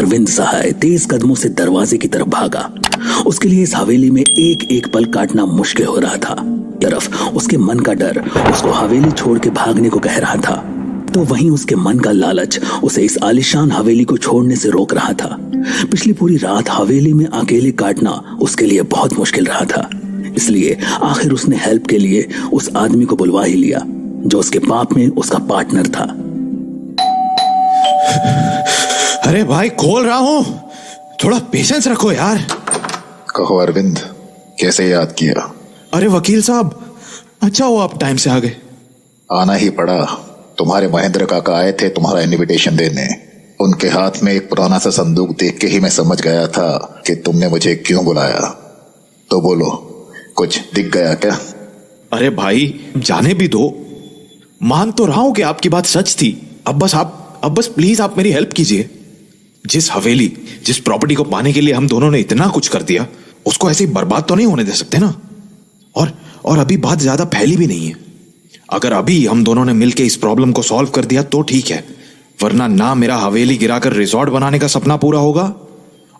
अरविंद सहाय तेज कदमों से दरवाजे की तरफ भागा। उसके लिए इस हवेली में एक एक पल काटना मुश्किल हो रहा था। तरफ उसके मन का डर उसको हवेली छोड़ के भागने को कह रहा था, तो वहीं उसके मन का लालच उसे इस आलीशान हवेली को छोड़ने से रोक रहा था। पिछली पूरी रात हवेली में अकेले काटना उसके लिए बहुत मुश्किल रहा था, इसलिए आखिर उसने हेल्प के लिए उस आदमी को बुलवा ही लिया जो उसके पाप में उसका पार्टनर था। अरे भाई खोल रहा हूं, थोड़ा पेशेंस रखो यार। कहो अरविंद, कैसे याद किया? अरे वकील साहब, अच्छा हुआ आप टाइम से आ गए। आना ही पड़ा। तुम्हारे महेंद्र काका आए थे तुम्हारा इनविटेशन देने। उनके हाथ में एक पुराना सा संदूक देख के ही मैं समझ गया था कि तुमने मुझे क्यों बुलाया। तो बोलो, कुछ दिख गया क्या? अरे भाई जाने भी दो, मान तो रहा हूं कि आपकी बात सच थी। अब बस प्लीज आप मेरी हेल्प कीजिए। जिस हवेली, जिस प्रॉपर्टी को पाने के लिए हम दोनों ने इतना कुछ कर दिया, उसको ऐसे ही बर्बाद तो नहीं होने दे सकते ना। और अभी बात ज्यादा फैली भी नहीं है। अगर अभी हम दोनों ने मिलकर इस प्रॉब्लम को सॉल्व कर दिया तो ठीक है, वरना ना मेरा हवेली गिराकर रिसोर्ट बनाने का सपना पूरा होगा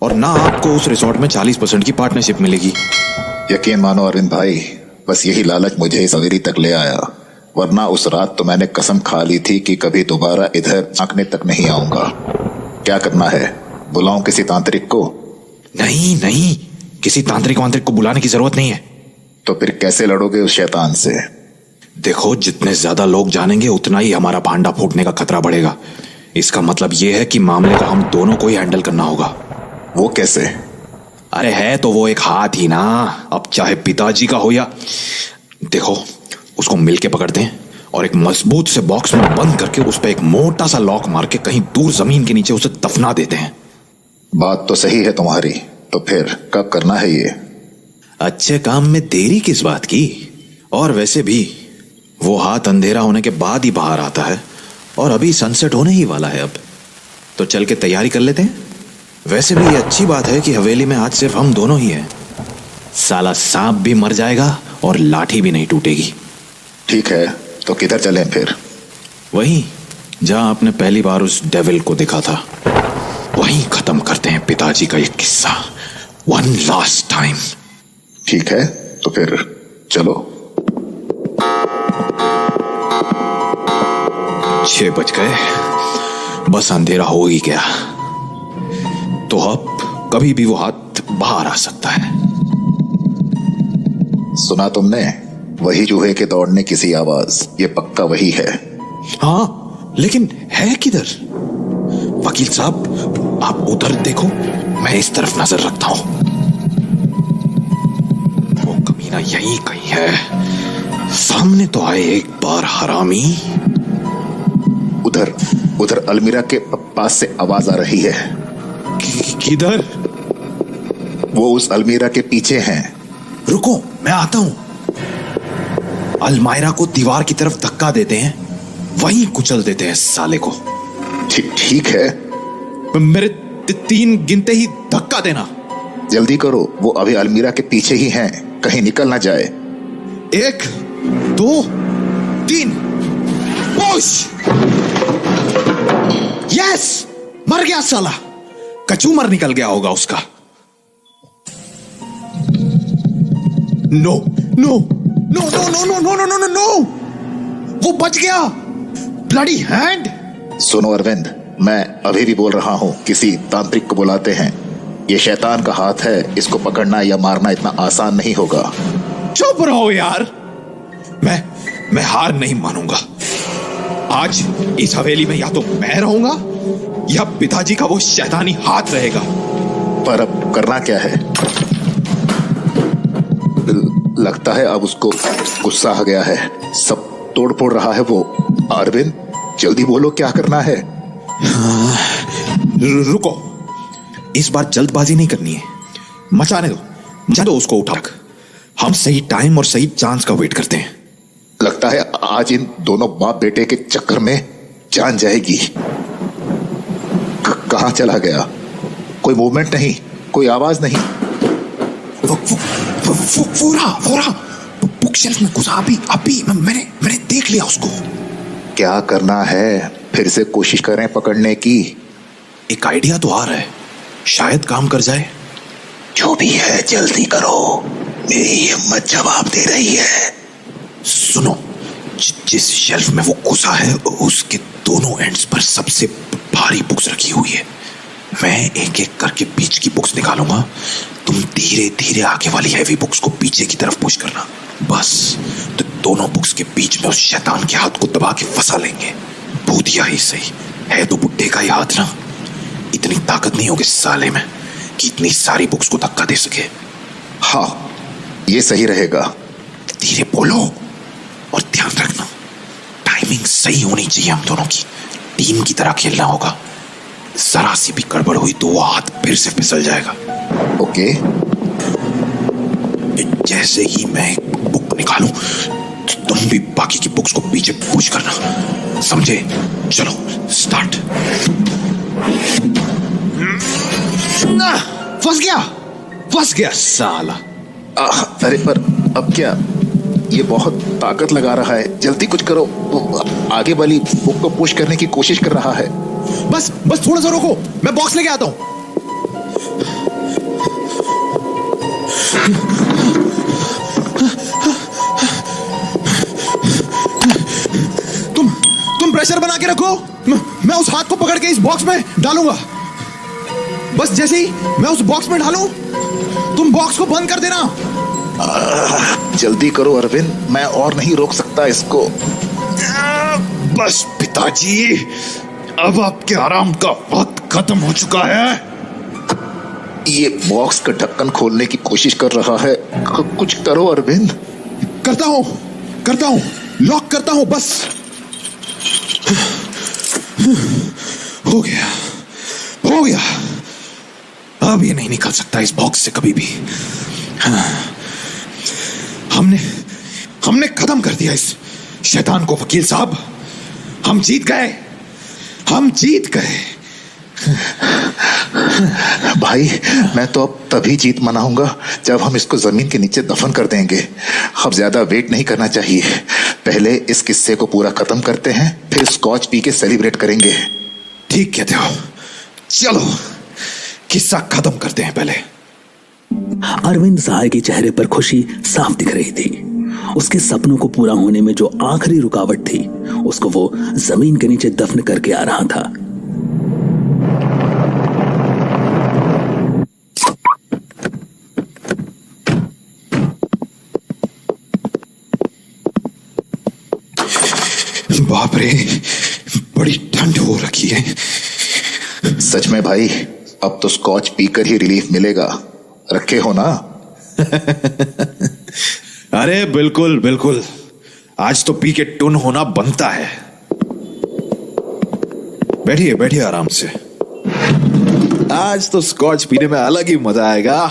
और ना आपको उस रिसोर्ट में 40% की पार्टनरशिप मिलेगी। यकीन मानो अरविंद भाई, बस यही लालच मुझे इस हवेली तक ले आया, वरना उस रात तो मैंने कसम खा ली थी कि कभी दोबारा इधर झांकने तक नहीं आऊंगा। क्या करना है, बुलाऊं किसी तांत्रिक को? नहीं, किसी तांत्रिक वांत्रिक को बुलाने की जरूरत नहीं है। तो फिर कैसे लड़ोगे उस शैतान से? देखो, जितने ज्यादा लोग जानेंगे उतना ही हमारा भांडा फूटने का खतरा बढ़ेगा। इसका मतलब यह है कि मामले को हम दोनों को ही हैंडल करना होगा। वो कैसे? अरे है तो वो एक हाथ ही ना, अब चाहे पिताजी का हो या... देखो, उसको मिलके पकड़ते हैं और एक मजबूत से बॉक्स में बंद करके उस पर एक मोटा सा लॉक मार के कहीं दूर जमीन के नीचे उसे दफना देते हैं। बात तो सही है तुम्हारी, तो फिर कब करना है ये? अच्छे काम में देरी किस बात की? और वैसे भी वो हाथ अंधेरा होने के बाद ही बाहर आता है और अभी सनसेट होने ही वाला है। अब तो चल के तैयारी कर लेते हैं। वैसे भी ये अच्छी बात है कि हवेली में आज सिर्फ हम दोनों ही हैं। साला सांप भी मर जाएगा और लाठी भी नहीं टूटेगी। ठीक है, तो किधर चलें फिर? वहीं जहां आपने पहली बार उस डेविल को देखा था, वहीं खत्म करते हैं पिताजी का ये किस्सा, वन लास्ट टाइम। ठीक है, तो फिर चलो। 6 बज गए, बस अंधेरा हो ही गया। तो अब कभी भी वो हाथ बाहर आ सकता है। सुना तुमने? वही चूहे के दौड़ने की सी आवाज, ये पक्का वही है। हाँ, लेकिन है किधर? वकील साहब, आप उधर देखो, मैं इस तरफ नजर रखता हूं। वो कमीना यही कहीं है। सामने तो आए एक बार हरामी। उधर अलमीरा के पास से आवाज आ रही है। किधर? वो उस अलमीरा के पीछे हैं। रुको, मैं आता हूं। अलमायरा को दीवार की तरफ धक्का देते हैं, वहीं कुचल देते हैं साले को। ठीक है, मेरे 3 गिनते ही धक्का देना। जल्दी करो, वो अभी अलमीरा के पीछे ही हैं, कहीं निकल ना जाए। 1 2 3 पुश। यस, मर गया साला। कचूमर निकल गया होगा उसका। No no no no no no no no no no no, वो बच गया। Bloody hand. सुनो अरविंद, मैं अभी भी बोल रहा हूं, किसी तांत्रिक को बुलाते हैं। ये शैतान का हाथ है, इसको पकड़ना या मारना इतना आसान नहीं होगा। चुप रहो यार, मैं हार नहीं मानूंगा। आज इस हवेली में या तो मैं रहूंगा या पिताजी का वो शैतानी हाथ रहेगा। पर अब करना क्या है? लगता है अब उसको गुस्सा आ गया है, सब तोड़ फोड़ रहा है वो। अरविंद, जल्दी बोलो, क्या करना है? रुको, इस बार जल्दबाजी नहीं करनी है। मचाने दो उसको, उठा। हम सही टाइम और सही चांस का वेट करते हैं। लगता है आज इन दोनों बाप बेटे के चक्कर में जान जाएगी। कहां चला गया? कोई मूवमेंट नहीं, कोई आवाज नहीं। वो बुक शेल्फ में घुसा। अभी मैंने देख लिया उसको। क्या करना है? फिर से कोशिश करें पकड़ने की। एक आइडिया तो आ रहा है। शायद काम कर जाए। जो भी है जल्दी करो, मेरी हिम्मत जवाब दे रही है। सुनो, जिस शेल्फ में वो घुसा है उसके दोनों एंड्स पर सबसे भारी बुक्स रखी हुई है। मैं एक एक करके बीच की बुक्स निकालूंगा, तुम धीरे धीरे आगे वाली हैवी बुक्स को पीछे की तरफ पुश करना। बस तो दोनों बुक्स के बीच में उस शैतान के हाथ को दबा के फंसा लेंगे। भूतिया ही सही है तो बुड्ढे का ही हाथ ना। इतनी ताकत नहीं होगी साले में कि इतनी सारी बुक्स को धक्का दे सके। हाँ, ये सही रहेगा। धीरे बोलो और ध्यान रखना, टाइमिंग सही होनी चाहिए। हम दोनों की टीम की तरह खेलना होगा। जरा सी भी गड़बड़ हुई तो वो हाथ फिर से फिसल जाएगा। ओके। जैसे ही मैं एक बुक निकालूं तो तुम भी बाकी की बुक्स को पीछे पुश करना, समझे? चलो स्टार्ट। फंस गया साला। अरे पर अब क्या? ये बहुत ताकत लगा रहा है, जल्दी कुछ करो। आगे वाली बुक को पुश करने की कोशिश कर रहा है। बस थोड़ा सा रोको, मैं बॉक्स लेके आता हूं। तुम प्रेशर बना के रखो, मैं उस हाथ को पकड़ के इस बॉक्स में डालूंगा। बस जैसे ही मैं उस बॉक्स में डालूं तुम बॉक्स को बंद कर देना। जल्दी करो अरविंद, मैं और नहीं रोक सकता इसको। बस पिताजी, अब आपके आराम का वक्त खत्म हो चुका है। ये बॉक्स का ढक्कन खोलने की कोशिश कर रहा है। कुछ करो अरविंद। करता हूं, लॉक करता हूं। बस हो गया। अब ये नहीं निकल सकता इस बॉक्स से कभी भी। हमने खत्म कर दिया इस शैतान को वकील साहब। हम जीत गए। भाई, मैं तो अब तभी जीत मनाऊंगा जब हम इसको जमीन के नीचे दफन कर देंगे। अब ज्यादा वेट नहीं करना चाहिए। पहले इस किस्से को पूरा खत्म करते हैं, फिर स्कॉच पी के सेलिब्रेट करेंगे। ठीक कहते हो, चलो किस्सा खत्म करते हैं पहले। अरविंद सहाय के चेहरे पर खुशी साफ दिख रही थी। उसके सपनों को पूरा होने में जो आखिरी रुकावट थी उसको वो जमीन के नीचे दफन करके आ रहा था। बाप रे, बड़ी ठंड हो रखी है। सच में भाई, अब तो स्कॉच पीकर ही रिलीफ मिलेगा। रखे हो ना? अरे बिल्कुल, आज तो पी के टुन होना बनता है। बैठिए आराम से। आज तो स्कॉच पीने में अलग ही मजा आएगा,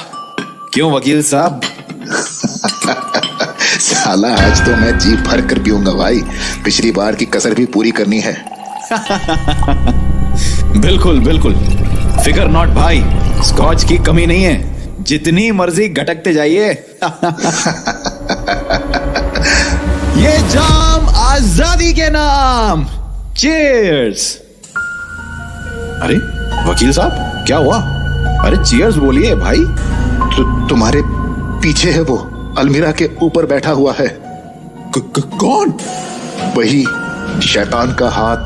क्यों वकील साहब? साला, आज तो मैं जी भर कर पीऊंगा भाई। पिछली बार की कसर भी पूरी करनी है। बिल्कुल, फिकर नॉट भाई, स्कॉच की कमी नहीं है। जितनी मर्जी घटकते जाइए। ये जाम आजादी के नाम। चीयर्स। अरे वकील साहब, क्या हुआ? अरे चीयर्स बोलिए भाई। तुम्हारे पीछे है वो, अलमीरा के ऊपर बैठा हुआ है। कौन? वही शैतान का हाथ।